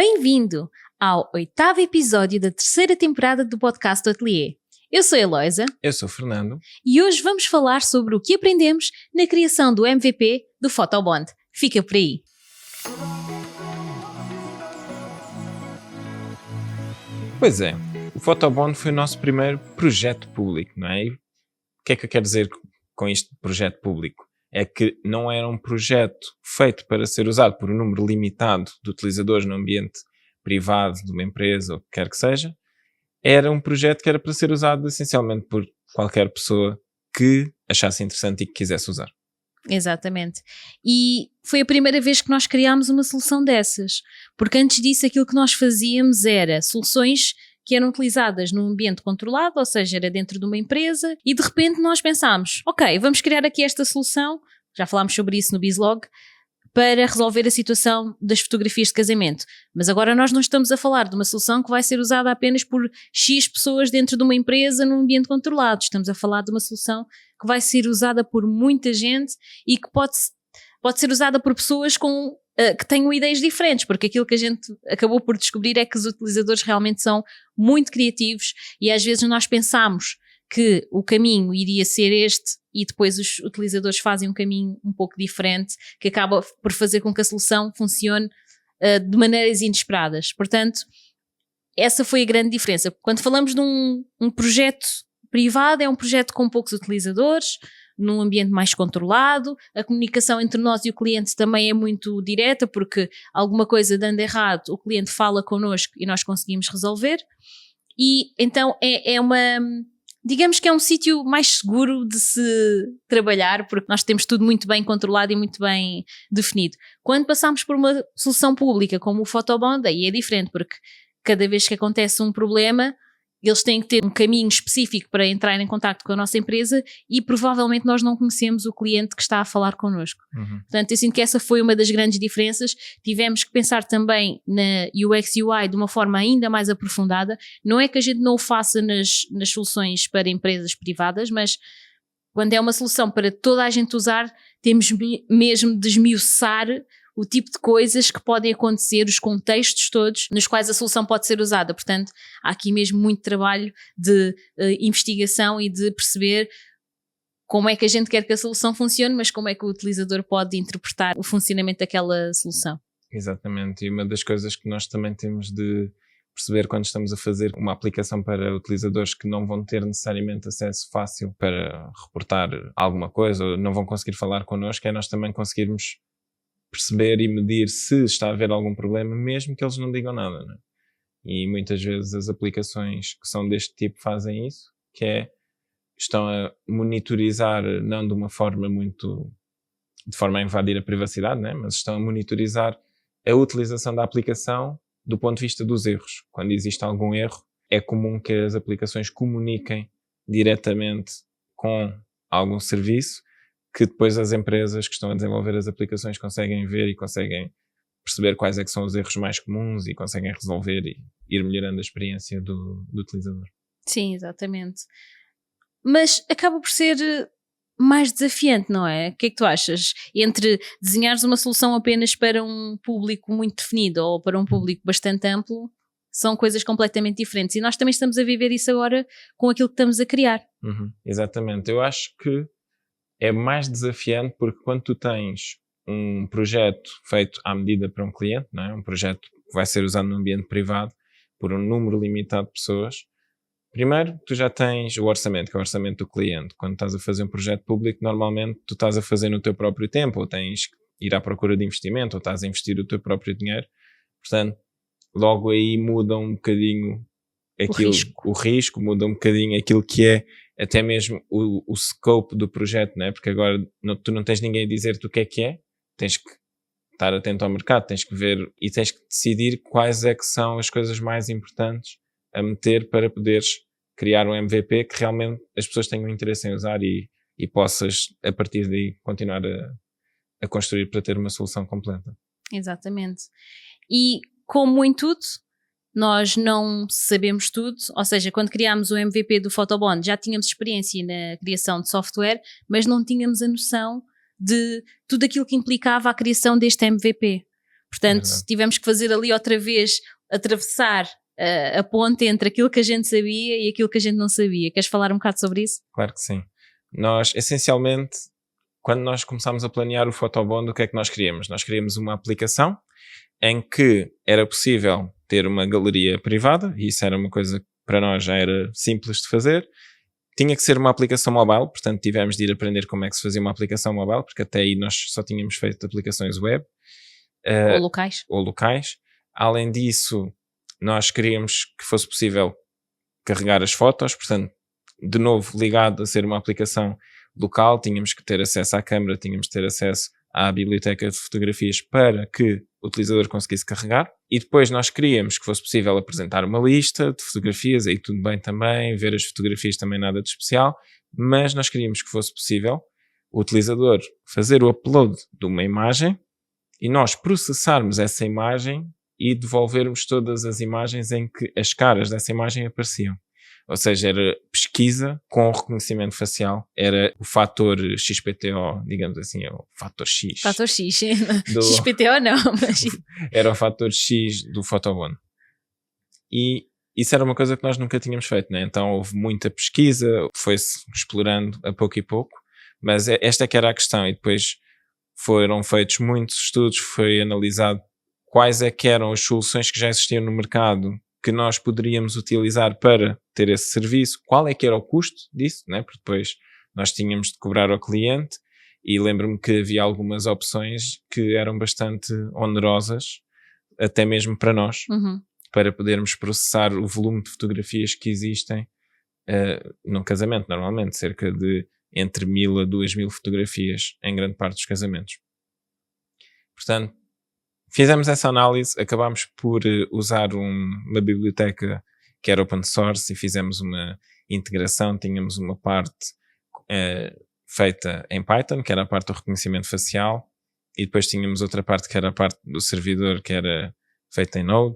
Bem-vindo ao 8º episódio da 3ª temporada do podcast do Atelier. Eu sou a Eloisa. Eu sou o Fernando. E hoje vamos falar sobre o que aprendemos na criação do MVP do Photobond. Fica por aí. Pois é, o Photobond foi o nosso primeiro projeto público, não é? E o que é que eu quero dizer com isto de projeto público? É que não era um projeto feito para ser usado por um número limitado de utilizadores no ambiente privado de uma empresa ou o que quer que seja. Era um projeto que era para ser usado essencialmente por qualquer pessoa que achasse interessante e que quisesse usar. Exatamente. E foi a primeira vez que nós criámos uma solução dessas, porque antes disso aquilo que nós fazíamos era soluções que eram utilizadas num ambiente controlado, ou seja, era dentro de uma empresa, e de repente nós pensámos, ok, vamos criar aqui esta solução, já falámos sobre isso no Bizlog, para resolver a situação das fotografias de casamento. Mas agora nós não estamos a falar de uma solução que vai ser usada apenas por X pessoas dentro de uma empresa num ambiente controlado. Estamos a falar de uma solução que vai ser usada por muita gente e que pode ser usada por pessoas que tenham ideias diferentes, porque aquilo que a gente acabou por descobrir é que os utilizadores realmente são muito criativos e às vezes nós pensamos que o caminho iria ser este e depois os utilizadores fazem um caminho um pouco diferente que acaba por fazer com que a solução funcione de maneiras inesperadas. Portanto, essa foi a grande diferença. Quando falamos de um projeto privado, é um projeto com poucos utilizadores, num ambiente mais controlado, a comunicação entre nós e o cliente também é muito direta, porque alguma coisa dando errado, o cliente fala connosco e nós conseguimos resolver, e então digamos que é um sítio mais seguro de se trabalhar, porque nós temos tudo muito bem controlado e muito bem definido. Quando passamos por uma solução pública como o Photobond, aí é diferente, porque cada vez que acontece um problema, eles têm que ter um caminho específico para entrar em contacto com a nossa empresa e provavelmente nós não conhecemos o cliente que está a falar connosco. Portanto, eu sinto que essa foi uma das grandes diferenças. Tivemos que pensar também na UX UI de uma forma ainda mais aprofundada. Não é que a gente não o faça nas soluções para empresas privadas, mas quando é uma solução para toda a gente usar, temos mesmo de esmiuçar o tipo de coisas que podem acontecer, os contextos todos nos quais a solução pode ser usada. Portanto, há aqui mesmo muito trabalho de investigação e de perceber como é que a gente quer que a solução funcione, mas como é que o utilizador pode interpretar o funcionamento daquela solução. Exatamente, e uma das coisas que nós também temos de perceber quando estamos a fazer uma aplicação para utilizadores que não vão ter necessariamente acesso fácil para reportar alguma coisa ou não vão conseguir falar connosco, é nós também conseguirmos perceber e medir se está a haver algum problema, mesmo que eles não digam nada, não é? E muitas vezes as aplicações que são deste tipo fazem isso, que é, estão a monitorizar, não de uma forma de forma a invadir a privacidade, né? Mas estão a monitorizar a utilização da aplicação do ponto de vista dos erros. Quando existe algum erro, é comum que as aplicações comuniquem diretamente com algum serviço que depois as empresas que estão a desenvolver as aplicações conseguem ver e conseguem perceber quais é que são os erros mais comuns e conseguem resolver e ir melhorando a experiência do utilizador. Sim, exatamente. Mas acaba por ser mais desafiante, não é? O que é que tu achas? Entre desenhares uma solução apenas para um público muito definido ou para um público bastante amplo, são coisas completamente diferentes. E nós também estamos a viver isso agora com aquilo que estamos a criar. Exatamente. Eu acho que é mais desafiante porque quando tu tens um projeto feito à medida para um cliente, não é? Um projeto que vai ser usado no ambiente privado por um número limitado de pessoas, primeiro tu já tens o orçamento, que é o orçamento do cliente. Quando estás a fazer um projeto público, normalmente tu estás a fazer no teu próprio tempo, ou tens que ir à procura de investimento, ou estás a investir o teu próprio dinheiro. Portanto, logo aí muda um bocadinho o risco, muda um bocadinho aquilo que é até mesmo o scope do projeto, não é? Porque agora tu não tens ninguém a dizer-te o que é, tens que estar atento ao mercado, tens que ver e tens que decidir quais é que são as coisas mais importantes a meter para poderes criar um MVP que realmente as pessoas tenham interesse em usar e possas, a partir daí, continuar a construir para ter uma solução completa. Exatamente. E como em tudo, nós não sabemos tudo, ou seja, quando criámos o MVP do Photobond já tínhamos experiência na criação de software, mas não tínhamos a noção de tudo aquilo que implicava a criação deste MVP. Portanto, tivemos que fazer ali outra vez, atravessar a ponte entre aquilo que a gente sabia e aquilo que a gente não sabia. Queres falar um bocado sobre isso? Claro que sim. Nós, essencialmente, quando nós começámos a planear o Photobond, o que é que nós queríamos? Nós queríamos uma aplicação em que era possível ter uma galeria privada, e isso era uma coisa que para nós já era simples de fazer. Tinha que ser uma aplicação mobile, portanto tivemos de ir aprender como é que se fazia uma aplicação mobile, porque até aí nós só tínhamos feito aplicações web. Ou locais. Além disso, nós queríamos que fosse possível carregar as fotos, portanto, de novo, ligado a ser uma aplicação local, tínhamos que ter acesso à câmara, tínhamos que ter acesso à biblioteca de fotografias para que o utilizador conseguisse carregar. E depois nós queríamos que fosse possível apresentar uma lista de fotografias, aí tudo bem também, ver as fotografias também nada de especial, mas nós queríamos que fosse possível o utilizador fazer o upload de uma imagem e nós processarmos essa imagem e devolvermos todas as imagens em que as caras dessa imagem apareciam. Ou seja, era pesquisa com reconhecimento facial. Era o fator XPTO, digamos assim, é o fator X. Fator X, XPTO não, mas... Era o fator X do Photobond. E isso era uma coisa que nós nunca tínhamos feito, né? Então houve muita pesquisa, foi-se explorando a pouco e pouco, mas esta é que era a questão. E depois foram feitos muitos estudos, foi analisado quais é que eram as soluções que já existiam no mercado que nós poderíamos utilizar para ter esse serviço, qual é que era o custo disso, né? Porque depois nós tínhamos de cobrar ao cliente e lembro-me que havia algumas opções que eram bastante onerosas, até mesmo para nós, para podermos processar o volume de fotografias que existem num casamento, normalmente cerca de entre 1000 a 2000 fotografias em grande parte dos casamentos. Portanto, fizemos essa análise, acabámos por usar uma biblioteca que era open source e fizemos uma integração, tínhamos uma parte feita em Python, que era a parte do reconhecimento facial, e depois tínhamos outra parte que era a parte do servidor, que era feita em Node,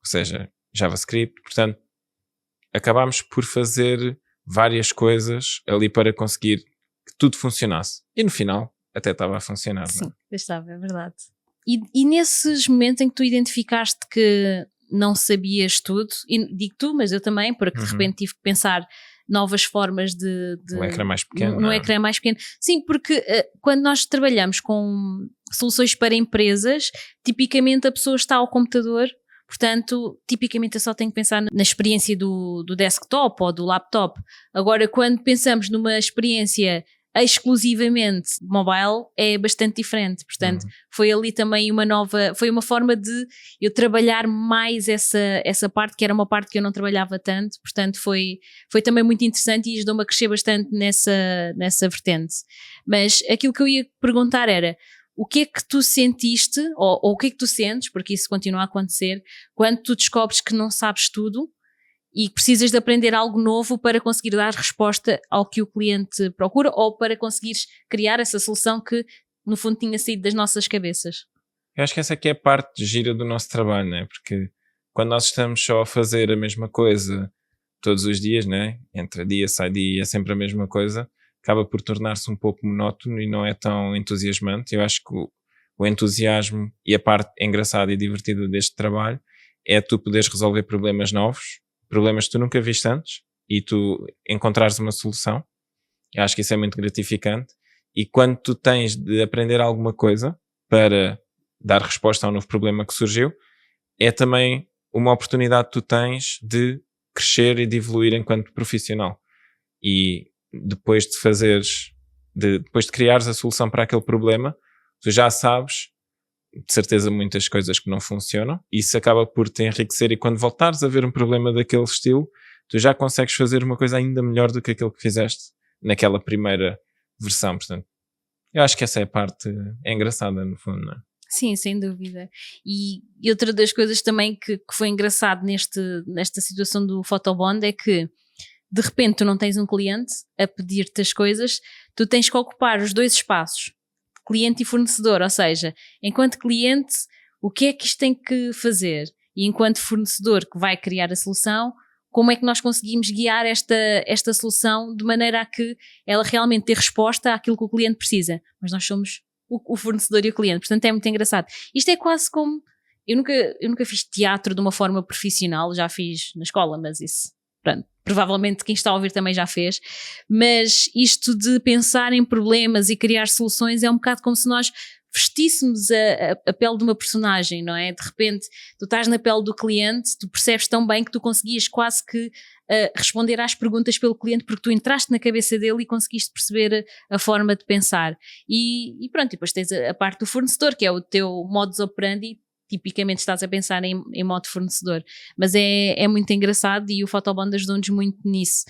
ou seja, JavaScript. Portanto, acabámos por fazer várias coisas ali para conseguir que tudo funcionasse. E no final até estava a funcionar. Sim, não? estava, é verdade. E nesses momentos em que tu identificaste que não sabias tudo, e digo tu, mas eu também, porque de repente tive que pensar novas formas de um ecrã mais pequeno. Um ecrã mais pequeno. Sim, porque quando nós trabalhamos com soluções para empresas, tipicamente a pessoa está ao computador, portanto, tipicamente eu só tenho que pensar na experiência do desktop ou do laptop. Agora, quando pensamos numa experiência exclusivamente mobile, é bastante diferente. Portanto, foi ali também foi uma forma de eu trabalhar mais essa parte, que era uma parte que eu não trabalhava tanto. Portanto, foi também muito interessante e ajudou-me a crescer bastante nessa vertente. Mas aquilo que eu ia perguntar era: o que é que tu sentiste, ou o que é que tu sentes, porque isso continua a acontecer, quando tu descobres que não sabes tudo e precisas de aprender algo novo para conseguir dar resposta ao que o cliente procura, ou para conseguires criar essa solução que no fundo tinha saído das nossas cabeças? Eu acho que essa aqui é a parte gira do nosso trabalho, né? Porque quando nós estamos só a fazer a mesma coisa todos os dias, né? Entra dia, sai dia, é sempre a mesma coisa, acaba por tornar-se um pouco monótono e não é tão entusiasmante. Eu acho que o entusiasmo e a parte engraçada e divertida deste trabalho é tu poderes resolver problemas novos, problemas que tu nunca viste antes, e tu encontrares uma solução. Eu acho que isso é muito gratificante. E quando tu tens de aprender alguma coisa para dar resposta a um novo problema que surgiu, é também uma oportunidade que tu tens de crescer e de evoluir enquanto profissional. E depois depois de criares a solução para aquele problema, tu já sabes de certeza muitas coisas que não funcionam, e isso acaba por te enriquecer, e quando voltares a ver um problema daquele estilo, tu já consegues fazer uma coisa ainda melhor do que aquilo que fizeste naquela primeira versão. Portanto, eu acho que essa é a parte engraçada no fundo, não é? Sim, sem dúvida. E outra das coisas também que foi engraçado nesta situação do Photobond é que de repente tu não tens um cliente a pedir-te as coisas, tu tens que ocupar os dois espaços, cliente e fornecedor, ou seja, enquanto cliente, o que é que isto tem que fazer? E enquanto fornecedor que vai criar a solução, como é que nós conseguimos guiar esta solução de maneira a que ela realmente dê resposta àquilo que o cliente precisa? Mas nós somos o fornecedor e o cliente. Portanto, é muito engraçado. Isto é quase como... Eu nunca fiz teatro de uma forma profissional, já fiz na escola, mas isso, pronto, provavelmente quem está a ouvir também já fez, mas isto de pensar em problemas e criar soluções é um bocado como se nós vestíssemos a pele de uma personagem, não é? De repente, tu estás na pele do cliente, tu percebes tão bem que tu conseguias quase que responder às perguntas pelo cliente porque tu entraste na cabeça dele e conseguiste perceber a forma de pensar. E pronto, depois tens a parte do fornecedor, que é o teu modus operandi. Tipicamente estás a pensar em modo fornecedor, mas é muito engraçado e o Photobond ajudou-nos muito nisso,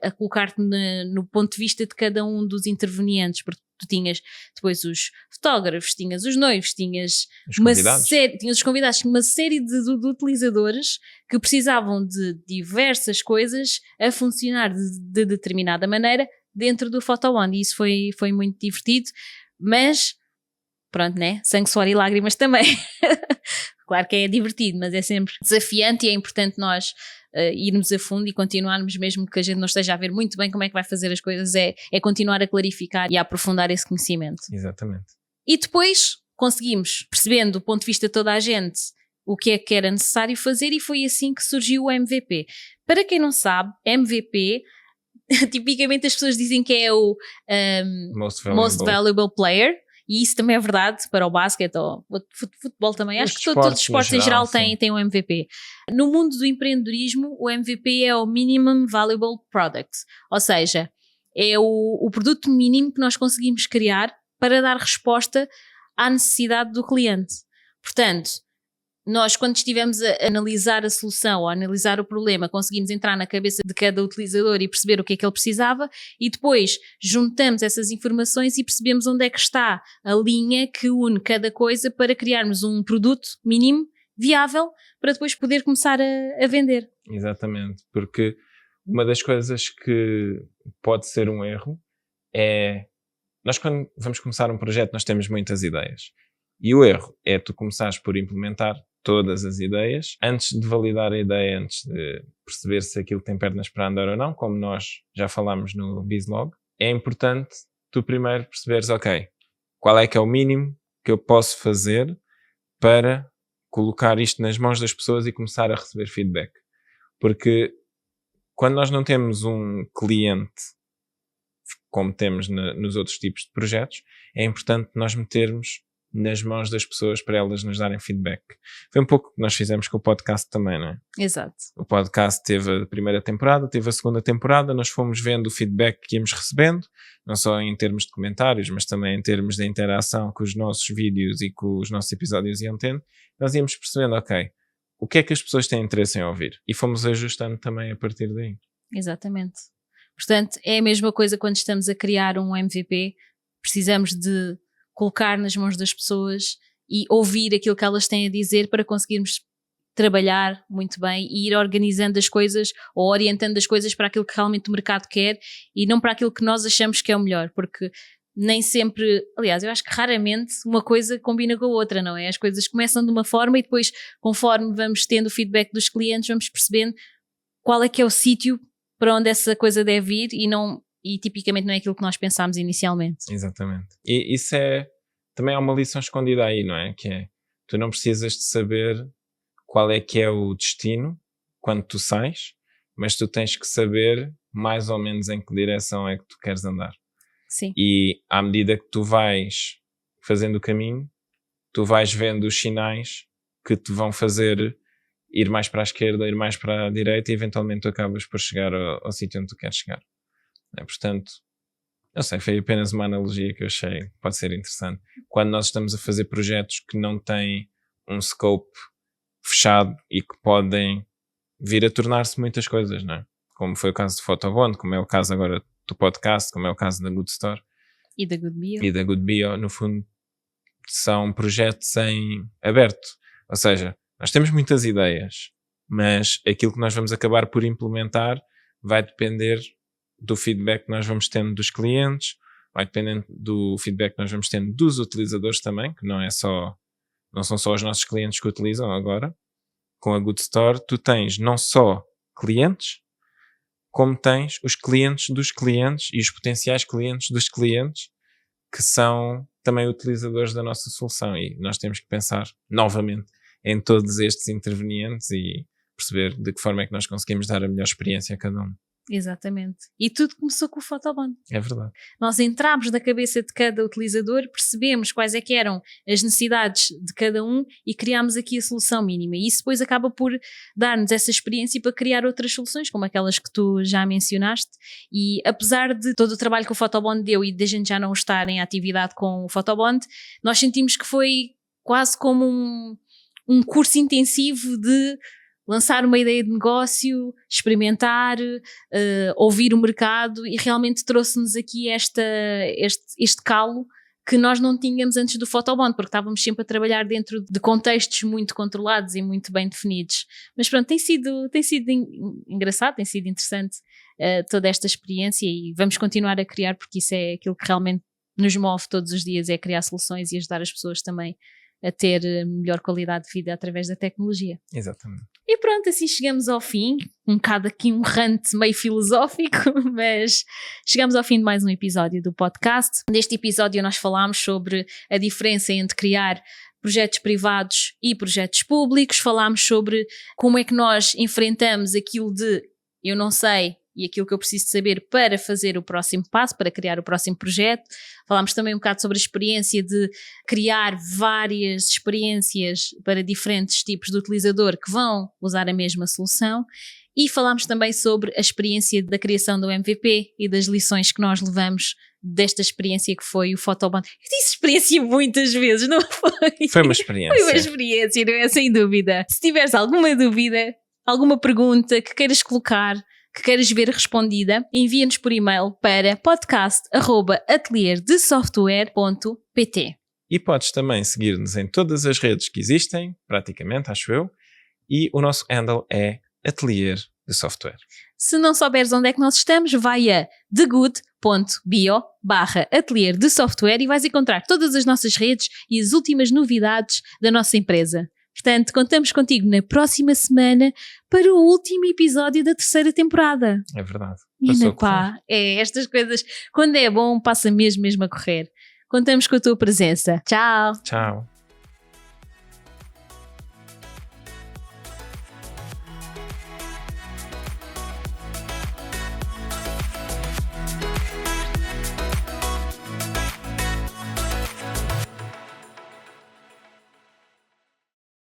a colocar-te no ponto de vista de cada um dos intervenientes, porque tu tinhas depois os fotógrafos, tinhas os noivos, tinhas os convidados, uma série de utilizadores que precisavam de diversas coisas a funcionar de determinada maneira dentro do Photobond, e isso foi muito divertido, mas pronto, né? Sangue, suor e lágrimas também. Claro que é divertido, mas é sempre desafiante e é importante nós irmos a fundo e continuarmos, mesmo que a gente não esteja a ver muito bem como é que vai fazer as coisas, é continuar a clarificar e a aprofundar esse conhecimento. Exatamente. E depois conseguimos, percebendo do ponto de vista de toda a gente, o que é que era necessário fazer, e foi assim que surgiu o MVP. Para quem não sabe, MVP... tipicamente as pessoas dizem que é o Most Valuable Player. E isso também é verdade para o basquete ou futebol também. Acho que todos os esportes em geral têm um MVP. No mundo do empreendedorismo, o MVP é o Minimum Valuable Product. Ou seja, é o produto mínimo que nós conseguimos criar para dar resposta à necessidade do cliente. Portanto, nós, quando estivemos a analisar a solução ou a analisar o problema, conseguimos entrar na cabeça de cada utilizador e perceber o que é que ele precisava, e depois juntamos essas informações e percebemos onde é que está a linha que une cada coisa para criarmos um produto mínimo, viável, para depois poder começar a vender. Exatamente, porque uma das coisas que pode ser um erro é... Nós, quando vamos começar um projeto, nós temos muitas ideias. E o erro é tu começares por implementar todas as ideias, antes de validar a ideia, antes de perceber se aquilo tem pernas para andar ou não, como nós já falámos no Bizlog. É importante tu primeiro perceberes, ok, qual é que é o mínimo que eu posso fazer para colocar isto nas mãos das pessoas e começar a receber feedback. Porque quando nós não temos um cliente, como temos nos outros tipos de projetos, é importante nós metermos nas mãos das pessoas para elas nos darem feedback. Foi um pouco o que nós fizemos com o podcast também, não é? Exato. O podcast teve a primeira temporada, teve a segunda temporada, nós fomos vendo o feedback que íamos recebendo, não só em termos de comentários, mas também em termos de interação com os nossos vídeos e com os nossos episódios iam tendo. Nós íamos percebendo, ok, o que é que as pessoas têm interesse em ouvir? E fomos ajustando também a partir daí. Exatamente. Portanto, é a mesma coisa quando estamos a criar um MVP, precisamos de colocar nas mãos das pessoas e ouvir aquilo que elas têm a dizer para conseguirmos trabalhar muito bem e ir organizando as coisas ou orientando as coisas para aquilo que realmente o mercado quer e não para aquilo que nós achamos que é o melhor, porque nem sempre, aliás, eu acho que raramente uma coisa combina com a outra, não é? As coisas começam de uma forma e depois, conforme vamos tendo o feedback dos clientes, vamos percebendo qual é que é o sítio para onde essa coisa deve ir e tipicamente não é aquilo que nós pensámos inicialmente. Exatamente. E isso também há uma lição escondida aí, não é? Que é, tu não precisas de saber qual é que é o destino quando tu sais, mas tu tens que saber mais ou menos em que direção é que tu queres andar. Sim. E à medida que tu vais fazendo o caminho, tu vais vendo os sinais que te vão fazer ir mais para a esquerda, ir mais para a direita e eventualmente tu acabas por chegar ao sítio onde tu queres chegar. Portanto, não sei, foi apenas uma analogia que eu achei que pode ser interessante. Quando nós estamos a fazer projetos que não têm um scope fechado e que podem vir a tornar-se muitas coisas, não é? Como foi o caso do Photobond, como é o caso agora do podcast, como é o caso da Good Store. E da Good Bio. E da Good Bio, no fundo, são projetos em aberto. Ou seja, nós temos muitas ideias, mas aquilo que nós vamos acabar por implementar vai depender do feedback que nós vamos tendo dos clientes, vai dependendo do feedback que nós vamos tendo dos utilizadores também, que não são só os nossos clientes que utilizam agora. Com a Good Store, tu tens não só clientes, como tens os clientes dos clientes e os potenciais clientes dos clientes, que são também utilizadores da nossa solução, e nós temos que pensar novamente em todos estes intervenientes e perceber de que forma é que nós conseguimos dar a melhor experiência a cada um. Exatamente. E tudo começou com o Photobond. É verdade. Nós entramos na cabeça de cada utilizador, percebemos quais é que eram as necessidades de cada um e criámos aqui a solução mínima. E isso depois acaba por dar-nos essa experiência para criar outras soluções, como aquelas que tu já mencionaste. E apesar de todo o trabalho que o Photobond deu e de a gente já não estar em atividade com o Photobond, nós sentimos que foi quase como um curso intensivo de lançar uma ideia de negócio, experimentar, ouvir o mercado, e realmente trouxe-nos aqui este calo que nós não tínhamos antes do Photobond, porque estávamos sempre a trabalhar dentro de contextos muito controlados e muito bem definidos. Mas pronto, tem sido engraçado, tem sido interessante toda esta experiência, e vamos continuar a criar, porque isso é aquilo que realmente nos move todos os dias, é criar soluções e ajudar as pessoas também a ter melhor qualidade de vida através da tecnologia. Exatamente. E pronto, assim chegamos ao fim, um bocado aqui um rant meio filosófico, mas chegamos ao fim de mais um episódio do podcast. Neste episódio nós falámos sobre a diferença entre criar projetos privados e projetos públicos, falámos sobre como é que nós enfrentamos aquilo de eu não sei e aquilo que eu preciso de saber para fazer o próximo passo, para criar o próximo projeto. Falámos também um bocado sobre a experiência de criar várias experiências para diferentes tipos de utilizador que vão usar a mesma solução. E falámos também sobre a experiência da criação do MVP e das lições que nós levamos desta experiência que foi o Photobond. Eu disse experiência muitas vezes, não foi? Foi uma experiência. Foi uma experiência, não é? Sem dúvida. Se tiveres alguma dúvida, alguma pergunta que queiras colocar, que queiras ver respondida, envia-nos por e-mail para podcast@atelierdesoftware.pt. E podes também seguir-nos em todas as redes que existem, praticamente, acho eu, e o nosso handle é Atelier de Software. Se não souberes onde é que nós estamos, vai a thegood.bio/atelier de software e vais encontrar todas as nossas redes e as últimas novidades da nossa empresa. Portanto, contamos contigo na próxima semana para o último episódio da 3ª temporada. É verdade. E pá, estas coisas, quando é bom, passa mesmo a correr. Contamos com a tua presença. Tchau! Tchau!